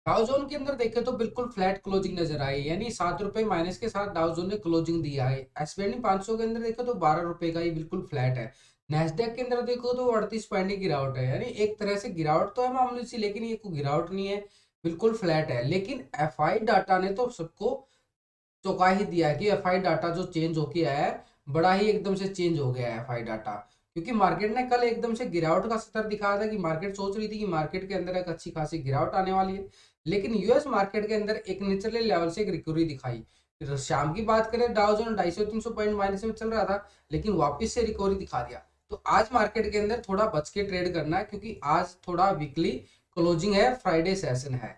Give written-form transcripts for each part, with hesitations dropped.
डाउ जोन के अंदर देखें तो बिल्कुल फ्लैट क्लोजिंग नजर आई, यानी 7 रुपए माइनस के साथ डाउ जोन ने क्लोजिंग दिया है। एसपीएनडी 500 के अंदर देखो तो 12 रुपए का ही बिल्कुल फ्लैट है। नेस्डेक के अंदर देखो तो 38 पॉइंट की गिरावट है, यानी एक तरह से गिरावट तो है मामूली सी, लेकिन ये कोई गिरावट नहीं है, बिल्कुल फ्लैट है। लेकिन एफआई डाटा ने तो सबको चौंका ही दिया है कि एफआई डाटा जो चेंज होके आया है, बड़ा ही एकदम से चेंज हो गया है एफआई डाटा। क्योंकि मार्केट ने कल एकदम से गिरावट का सतर दिखाया था कि मार्केट सोच रही थी कि मार्केट के अंदर एक अच्छी खासी गिरावट आने वाली है, लेकिन यूएस मार्केट के अंदर एक निचले लेवल से एक रिकवरी दिखाई। फिर शाम की बात करें, डाउ जोन 250-300 पॉइंट माइनस में चल रहा था, लेकिन वापस से रिकवरी दिखा दिया। तो आज मार्केट के अंदर थोड़ा बच के ट्रेड करना है, क्योंकि आज थोड़ा वीकली क्लोजिंग है, फ्राइडे सेशन है।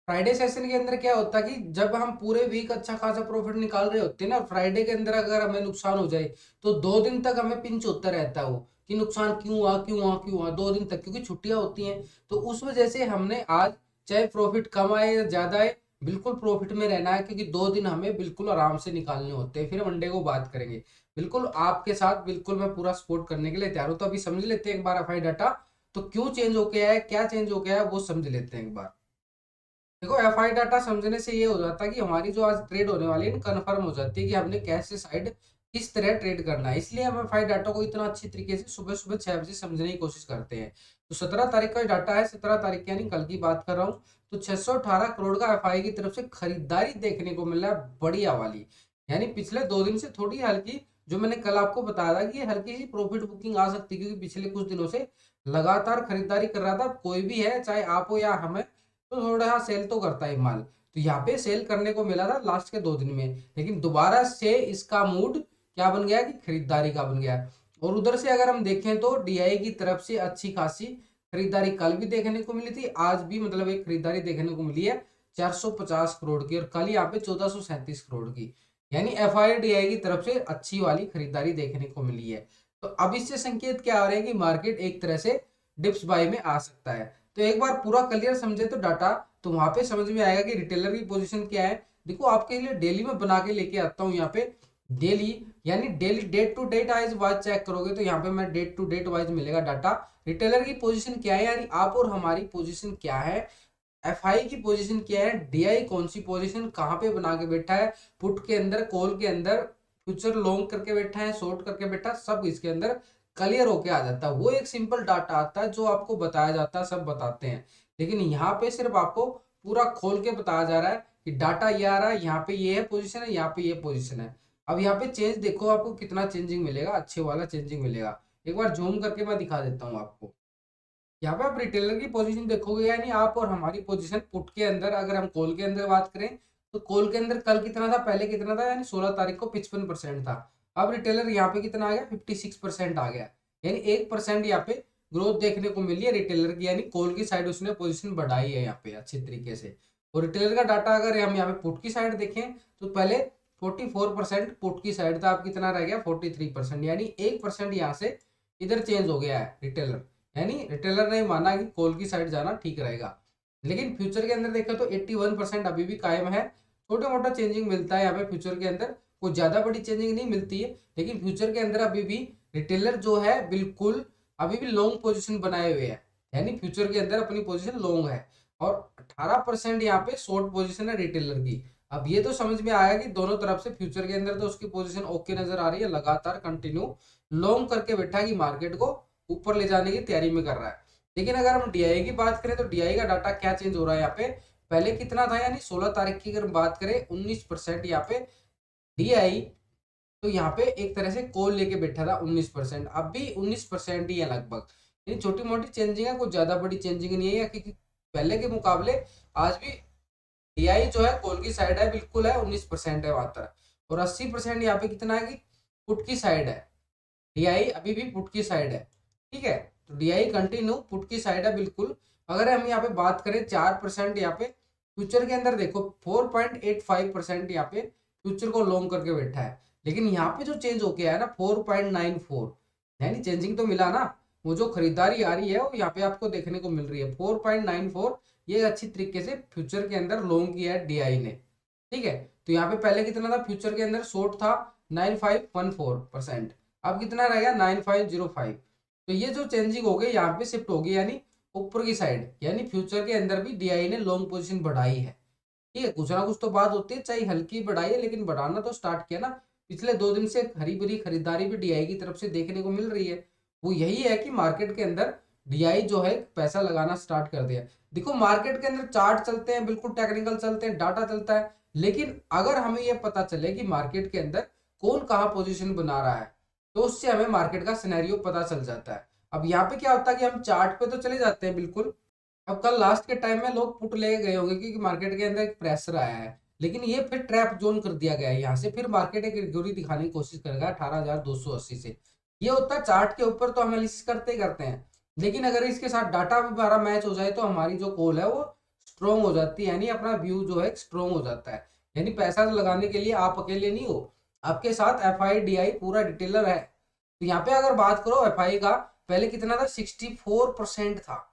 फ्राइडे सेशन के अंदर क्या होता है कि जब हम पूरे वीक अच्छा खासा प्रॉफिट निकाल रहे होते हैं ना, फ्राइडे के अंदर अगर हमें नुकसान हो जाए तो 2 दिन तक हमें पिंच होता रहता है वो, कि नुकसान क्यों हुआ क्यों हुआ क्यों हुआ, 2 दिन तक, क्योंकि छुट्टियां होती हैं। तो उस वजह से हमने आज चाहे प्रॉफिट कम आए या ज्यादा आए, बिल्कुल प्रॉफिट में रहना है, क्योंकि 2 दिन हमें बिल्कुल आराम से निकालने होते हैं। फिर मंडे को बात करेंगे, बिल्कुल आपके साथ बिल्कुल मैं पूरा सपोर्ट करने के लिए तैयार हूं। तो अभी समझ लेते हैं एक बार एफआई डाटा तो क्यों चेंज हो गया है, क्या चेंज हो गया है, वो समझ लेते हैं एक बार। देखो एफआई डाटा समझने से ये हो जाता है कि हमारी जो आज ट्रेड होने वाली है कंफर्म हो जाती है कि हमने कैश से साइड किस तरह ट्रेड करना है। इसलिए हम एफआई डाटा को इतना अच्छी तरीके से सुबह सुबह 6 बजे समझने की कोशिश करते हैं। तो 17 तारीख का डाटा है, 17 तारीख यानी कल की बात कर रहा हूँ। तो 618 करोड़ का एफआई की तरफ से खरीदारी देखने को मिला है, बढ़िया वाली। यानी पिछले 2 दिन से थोड़ी हल्की, जो मैंने कल आपको बताया था कि ये हल्की सी प्रॉफिट बुकिंग आ सकती है, क्योंकि पिछले कुछ दिनों से लगातार खरीदारी कर रहा था। कोई भी है, चाहे आप हो या हम, तो थोड़ा सा सेल तो करता है माल। तो यहाँ पे सेल करने को मिला था लास्ट के 2 दिन में, लेकिन दोबारा से इसका मूड क्या बन गया कि खरीदारी का बन गया। और उधर से अगर हम देखें तो डीआई की तरफ से अच्छी खासी खरीदारी कल भी देखने को मिली थी, आज भी मतलब एक खरीदारी देखने को मिली है 450 करोड़ की, और कल यहाँ पे 1437 करोड़ की। यानी एफ आई डी आई की तरफ से अच्छी वाली खरीदारी देखने को मिली है। तो अब इससे संकेत क्या आ रहे हैं कि मार्केट एक तरह से डिप्स बाय में आ सकता है। तो एक बार पूरा क्लियर समझे तो डाटा, तो वहां पे समझ में आएगा कि रिटेलर की पोजीशन क्या है। देखो आपके लिए डेली में बना के लेके आता हूँ यहाँ पे, डेली यानी daily date to date wise wise check करोगे तो यहाँ पे मैं डेट टू डेट वाइज मिलेगा डाटा। रिटेलर की पोजीशन क्या है, यानी आप और हमारी पोजीशन क्या है, एफआई की पोजीशन क्या है, डीआई कौन सी पोजीशन कहाँ पे बना के बैठा है, पुट के अंदर, कॉल के अंदर, फ्यूचर लॉन्ग करके बैठा है, शॉर्ट करके बैठा है, सब इसके अंदर क्लियर होके आ जाता है। वो एक सिंपल डाटा आता है जो आपको बताया जाता है, सब बताते हैं। लेकिन यहाँ पे सिर्फ आपको पूरा खोल के बताया जा रहा है कि डाटा ये आ रहा है, यहाँ पे ये है पोजीशन है, यहाँ पे ये पोजीशन है। अब यहाँ पे चेंज देखो आपको कितना चेंजिंग मिलेगा, अच्छे वाला चेंजिंग मिलेगा। एक बार जूम करके मैं दिखा देता हूँ आपको। यहाँ पे आप रिटेलर की पोजीशन देखोगे, यानी आप और हमारी पोजीशन पुट के अंदर, अगर हम कॉल के अंदर बात करें तो कॉल के अंदर कल कितना था, पहले कितना था, यानी 16 तारीख को 55% था। अब रिटेलर यहाँ पे कितना आ गया, 56% आ गया। यानी 1% यहाँ पे ग्रोथ देखने को मिली है रिटेलर की, यानी कॉल की साइड उसने पोजीशन बढ़ाई है यहाँ पे अच्छी तरीके से। और रिटेलर का डाटा अगर हम यहाँ पे पुट की साइड देखें तो पहले 44% पुट की साइड था, अब कितना रह गया 43%, यानी 1% यहाँ से इधर चेंज हो गया है रिटेलर। यानी रिटेलर ने माना कि कॉल की साइड जाना ठीक रहेगा। लेकिन फ्यूचर के अंदर देखा तो 81% अभी भी कायम है। छोटा मोटा चेंजिंग मिलता है यहाँ पे फ्यूचर के अंदर, कोई ज्यादा बड़ी चेंजिंग नहीं मिलती है, लेकिन फ्यूचर के अंदर अभी भी रिटेलर जो है बिल्कुल अभी भी लॉन्ग पोजीशन बनाए हुए है। यानी फ्यूचर के अंदर अपनी पोजीशन लॉन्ग है, और 18% यहाँ पे शॉर्ट पोजीशन है रिटेलर की। अब ये तो समझ में आया कि दोनों तरफ से फ्यूचर के अंदर तो उसकी पोजीशन ओके नजर आ रही है, लगातार कंटिन्यू लॉन्ग करके बैठा है कि मार्केट को ऊपर ले जाने की तैयारी में कर रहा है। लेकिन अगर हम डीआई की बात करें तो डीआई का डाटा क्या चेंज हो रहा है यहाँ पे, पहले कितना था, यानी 16 तारीख की अगर बात करें 19% यहाँ पे डीआई, तो यहाँ पे एक तरह से कॉल लेके बैठा था 19%, अब भी 19% ही है लगभग। ये छोटी मोटी चेंजिंग है, कोई ज्यादा बड़ी चेंजिंग नहीं है, क्योंकि पहले के मुकाबले आज भी डीआई जो है कॉल की साइड है, बिल्कुल है 19% है मात्र। और 80% यहाँ पे कितना है कि पुट की साइड है, डीआई अभी भी पुट की साइड है। ठीक है, तो डीआई कंटिन्यू पुट की साइड है बिल्कुल। अगर हम यहाँ पे बात करें 4% यहाँ पे फ्यूचर के अंदर देखो, 4.85% यहाँ पे फ्यूचर को लॉन्ग करके बैठा है। लेकिन यहाँ पे जो चेंज होके आया ना 4.94, यानी चेंजिंग तो मिला ना, वो जो खरीदारी आ रही है वो यहाँ पे आपको देखने को मिल रही है 4.94। ये अच्छी तरीके से फ्यूचर के अंदर लॉन्ग किया है डीआई ने। ठीक है, तो यहाँ पे पहले कितना था, फ्यूचर के अंदर शॉर्ट था 9514%, अब कितना रह गया 9505। तो ये जो चेंजिंग हो गई यहाँ पे शिफ्ट होगी, यानी ऊपर की साइड, यानी फ्यूचर के अंदर भी डीआई ने लॉन्ग पोजीशन बढ़ाई है। ठीक है, कुछ ना कुछ तो बात होती है, चाहे हल्की बढ़ाई है लेकिन बढ़ाना तो स्टार्ट किया ना। पिछले 2 दिन से हरी भरी खरीदारी भी डीआई की तरफ से देखने को मिल रही है। वो यही है कि मार्केट के अंदर डीआई जो है पैसा लगाना स्टार्ट कर दिया। देखो मार्केट के अंदर चार्ट चलते हैं, बिल्कुल टेक्निकल चलते हैं, डाटा चलता है, लेकिन अगर हमें यह पता चले कि मार्केट के अंदर कौन कहाँ पोजीशन बना रहा है, तो उससे हमें मार्केट का सिनेरियो पता चल जाता है। अब यहाँ पे क्या होता है कि हम चार्ट पे तो चले जाते हैं बिल्कुल। अब कल लास्ट के टाइम में लोग पुट ले गए होंगे क्योंकि मार्केट के अंदर एक प्रेशर आया है, लेकिन ये फिर ट्रैप जोन कर दिया गया है। यहाँ से फिर मार्केट एक रिकवरी दिखाने की कोशिश करेगा 18,280 से। ये होता है चार्ट के ऊपर, तो हम एनालिसिस करते ही करते हैं, लेकिन अगर इसके साथ डाटा भी हमारा मैच हो जाए तो हमारी जो कॉल है वो स्ट्रोंग हो जाती है, यानी अपना व्यू जो है स्ट्रोंग हो जाता है। यानी पैसा लगाने के लिए आप अकेले नहीं हो, आपके साथ एफ आई डी आई पूरा डिटेलर है। तो यहाँ पे अगर बात करो एफ आई का, पहले कितना था, 64% था,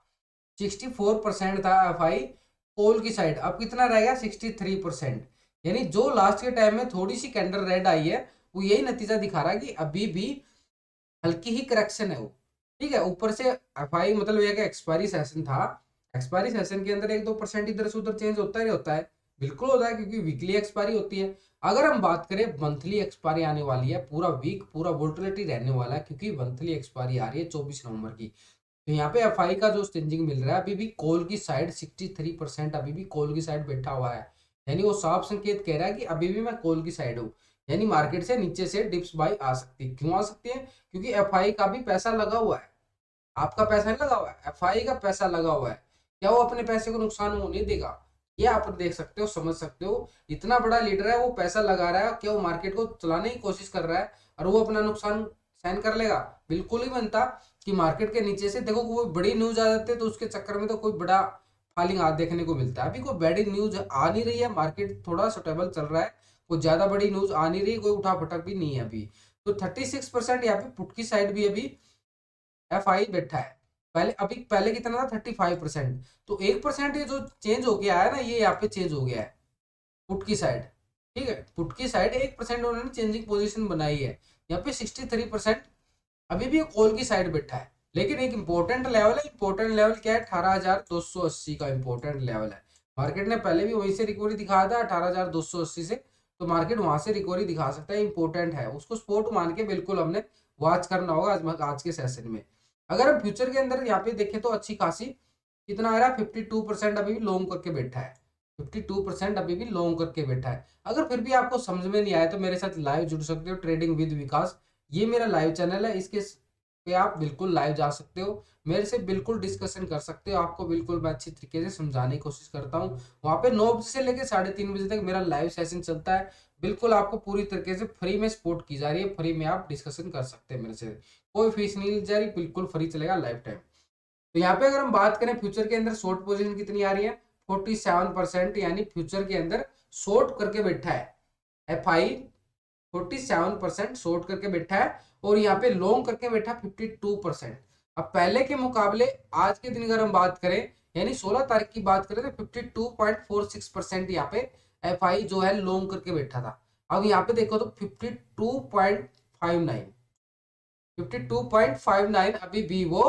64% था एफ आई कॉल की साइड, अब कितना रह गया 63%। यानी जो लास्ट के टाइम में थोड़ी सी कैंडल रेड आई है, वो यही नतीजा दिखा रहा है कि अभी भी हल्की ही करेक्शन है वो। ठीक है, ऊपर से एफ आई मतलब ये एक्सपायरी सेशन था, एक्सपायरी सेशन के अंदर 1-2% इधर से उधर चेंज होता ही होता है, बिल्कुल होता है, क्योंकि वीकली एक्सपायरी होती है। अगर हम बात करें मंथली एक्सपायरी आने वाली है, पूरा वीक पूरा वोलेटिलिटी रहने वाला है, क्योंकि मंथली एक्सपायरी आ रही है 24 नवंबर की। तो यहाँ पे एफआई का जो स्टिंजिंग मिल रहा है, अभी भी कॉल की साइड 63% अभी भी कॉल की साइड बैठा हुआ है। यानी वो साफ संकेत कह रहा है कि अभी भी मैं कॉल की साइड हूँ। यानी मार्केट से नीचे से डिप्स बाई आ सकती है। क्यों आ सकती है? क्योंकि एफआई का भी पैसा लगा हुआ है, आपका पैसा नहीं लगा हुआ है, एफआई का पैसा लगा हुआ है। क्या वो अपने पैसे को नुकसान होने देगा? ये आप देख सकते हो, समझ सकते हो। इतना बड़ा लीडर है, वो पैसा लगा रहा है, क्या वो मार्केट को चलाने की कोशिश कर रहा है और वो अपना नुकसान सहन कर लेगा? बिल्कुल ही बनता। कि मार्केट के नीचे से देखो कोई बड़ी न्यूज आ जाती है तो उसके चक्कर में तो कोई बड़ा फॉलिंग आ देखने को मिलता है। अभी कोई बड़ी न्यूज आ नहीं रही है, मार्केट थोड़ा स्टेबल चल रहा है, कोई ज्यादा बड़ी न्यूज आ नहीं रही, कोई उठा फटक भी नहीं है अभी। तो 36% यहाँ पे पुट की साइड भी अभी एफ आई बैठा है। पहले कितना था, 35%। तो 1% ये जो चेंज हो गया है ना, ये यहाँ पे चेंज हो गया है पुट की साइड। ठीक है, पुट की साइड 1% उन्होंने चेंजिंग पोजीशन बनाई है। यहाँ पे 63% अभी भी कॉल की साइड बैठा है। लेकिन एक इंपॉर्टेंट लेवल है, इंपॉर्टेंट लेवल क्या है, 18,280 का इंपॉर्टेंट लेवल है। मार्केट ने पहले भी वहीं से रिकवरी दिखाया था 18,280 से, तो मार्केट वहां से रिकवरी दिखा सकता है, इंपॉर्टेंट है, उसको सपोर्ट मान के बिल्कुल हमने वॉच करना होगा आज के सेशन में। अगर हम फ्यूचर के अंदर यहाँ पे देखें तो अच्छी खासी कितना आ रहा है, 52% अभी भी लॉन्ग करके बैठा है, 52% अभी भी लॉन्ग करके बैठा है। अगर फिर भी आपको समझ में नहीं आया तो मेरे साथ लाइव जुड़ सकते हो, ट्रेडिंग विद विकास, ये मेरा लाइव चैनल है, इसके पे आप बिल्कुल लाइव जा सकते हो, मेरे से बिल्कुल डिस्कशन कर सकते हो। आपको बिल्कुल मैं अच्छी तरीके से समझाने की कोशिश करता हूँ। वहाँ पे 9 बजे से लेकर 3:30 बजे तक मेरा लाइव सेशन चलता है। बिल्कुल आपको पूरी तरीके से फ्री में सपोर्ट की जा रही है, फ्री में आप डिस्कशन कर सकते हैं मेरे से, कोई फीस नहीं ली जा रही, बिल्कुल फ्री चलेगा लाइफ टाइम। तो यहाँ पे अगर हम बात करें फ्यूचर के अंदर शॉर्ट पोजीशन कितनी आ रही है, 47%, यानी फ्यूचर के अंदर शॉर्ट करके बैठा है एफ आई, 47% शॉर्ट करके बैठा है, और यहाँ पे लॉन्ग करके बैठा 52%। अब पहले के मुकाबले आज के दिन अगर हम बात करें, यानी 16 तारीख की बात करें, तो 52.46% यहाँ पे एफ आई जो है लॉन्ग करके बैठा था। अब यहाँ पे देखो तो 52.59, 52.59 अभी भी वो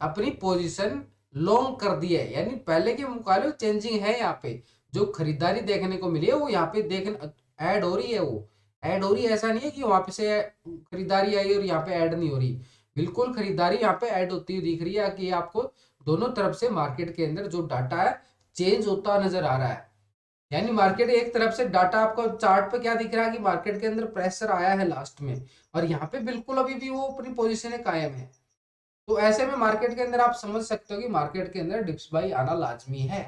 अपनी पोजीशन लॉन्ग कर दी है। यानी पहले के मुकाबले चेंजिंग है, यहाँ पे जो खरीदारी देखने को मिली है वो यहाँ पे देखने ऐड हो रही है, वो ऐड हो रही है। ऐसा नहीं है कि वहां पे से खरीदारी आई और यहाँ पे ऐड नहीं हो रही, बिल्कुल खरीदारी यहाँ पे ऐड होती हुई दिख रही है। कि आपको दोनों तरफ से मार्केट के अंदर जो डाटा है चेंज होता नजर आ रहा है। यानी मार्केट एक तरफ से डाटा, आपको चार्ट पे क्या दिख रहा है कि मार्केट के अंदर प्रेशर आया है लास्ट में, और यहाँ पे बिल्कुल अभी भी वो अपनी पोजीशन कायम है। तो ऐसे में मार्केट के अंदर आप समझ सकते हो कि मार्केट के अंदर डिप्स बाई आना लाजमी है।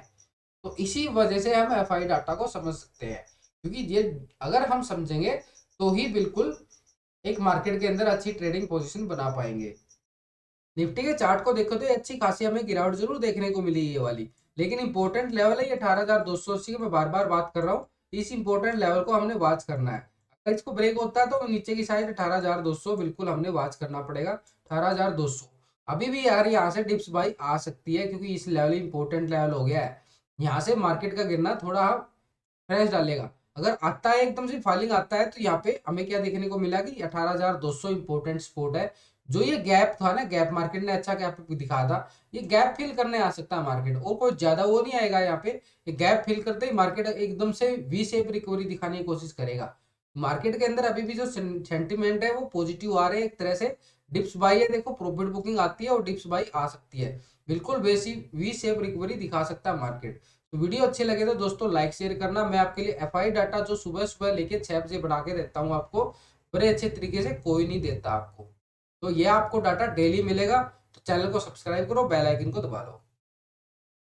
तो इसी वजह से हम एफ आई डाटा को समझ सकते हैं, क्योंकि ये अगर हम समझेंगे तो ही बिल्कुल एक मार्केट के अंदर अच्छी ट्रेडिंग पोजीशन बना पाएंगे। निफ्टी के चार्ट को देखो तो ये अच्छी खासी हमें गिरावट जरूर देखने को मिली ये वाली, लेकिन इंपॉर्टेंट लेवल है ये 18,280 की, मैं बार बार बात कर रहा हूँ। इस इंपॉर्टेंट लेवल को हमने वॉच करना है। अगर इसको ब्रेक होता है तो नीचे की साइड 18,200 बिल्कुल हमने वॉच करना पड़ेगा, 18,200। अभी भी यार यहाँ से डिप्स बाई आ सकती है, क्योंकि इस लेवल इंपॉर्टेंट लेवल हो गया है। यहाँ से मार्केट का गिरना थोड़ा फ्रेश डालेगा। अगर आता है एकदम से फॉलिंग आता है तो यहाँ पे हमें क्या देखने को मिला कि 18,200 इंपॉर्टेंट सपोर्ट है, जो ये गैप था ना, गैप मार्केट ने अच्छा गैप दिखाया था, ये गैप फिल करने आ सकता है मार्केट, और कोई ज्यादा वो नहीं आएगा यहाँ पे। ये गैप फिल करते ही मार्केट एकदम से वी शेप रिकवरी दिखाने की कोशिश करेगा। मार्केट के अंदर अभी भी जो सेंटिमेंट है वो पॉजिटिव आ रहे हैं एक तरह से। डिप्स बाई है, देखो प्रॉफिट बुकिंग आती है और डिप्स बाई आ सकती है, बिल्कुल वैसी वी शेप रिकवरी दिखा सकता है मार्केट। तो वीडियो अच्छे लगे तो दोस्तों लाइक शेयर करना। मैं आपके लिए एफआई डाटा जो सुबह सुबह लेके 6 बजे बना के देता हूँ आपको, बड़े अच्छे तरीके से, कोई नहीं देता आपको। तो ये आपको डाटा डेली मिलेगा। तो चैनल को सब्सक्राइब करो, बेल आइकन को दबा लो।